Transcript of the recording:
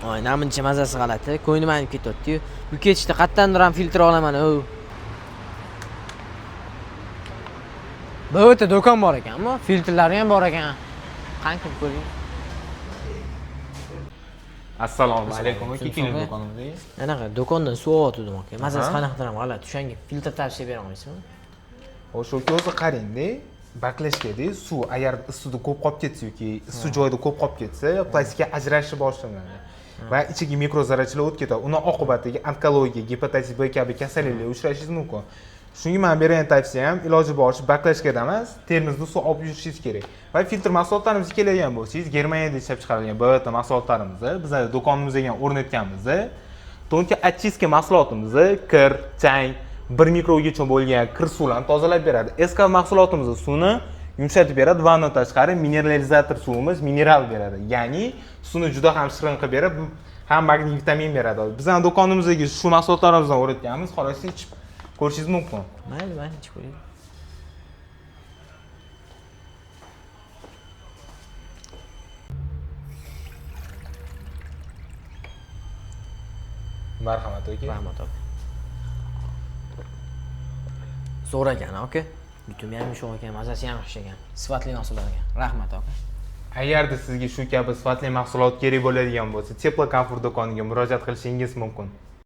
Voy, namuncha mazasi g'alati. Ko'nglim aynib ketyapti-yu. Bu ketishda qattandir ham filtr olaman, o. Bu yerda do'kon bor ekanmi? Filtrlari ham bor ekan. Qancha ko'ring. Assalomu alaykum. Keling do'konimizga. Anaqa do'kondan suv olgandim aka. Mazasi qanaqadir ham g'alati. O'shanga filtr tavsiya bera olmaysizmi? O'sha o'zi qarang-da, baklashkada suv agar issida ko'p qolib ketsa yoki issiq joyda ko'p qolib ketsa, plastika ajrashishni boshlanadi. Va ichiga mikrozarrachalar o'tib ketadi. Uning oqibatida onkologiya, gepatitis B kabi kasalliklarga uchrashingiz mumkin. Shunga men bergan tavsiyam iloji boricha baklashkada emas, termizda suv olib yurishingiz kerak. Va filtr mahsulotlarimizga keladigan bo'lsangiz, Germaniyada ishlab chiqarilgan BT mahsulotlarimizni biz do'konimizga ham o'rnatganmiz. Tonka очистка mahsulotimizni kir, chang 1 mikrogacha bo'lgan kir suvlarni tozalab beradi. Eska mahsulotimizning suvni yumshatib beradi va undan tashqari mineralizator suvimiz mineral beradi. Ya'ni suvni juda ham shirin qilib berib, ham magniy vitamin beradi. Bizning do'konimizga shu mahsulotlarimizdan o'rnatganmiz. Xolos ichib ko'rishingiz mumkin. Mayli, ichib ko'ring. Marhamat aka. Rahmat aka. So'ragan aka. Yutumi ham sho'x ekan, mazasi ham yaxshi ekan. Sifatli mahsulot ekan. Rahmat aka. Agarda sizga shu kabi sifatli mahsulot kerak bo'ladigan bo'lsa, Teplo Komfort do'koniga murojaat qilishingiz mumkin.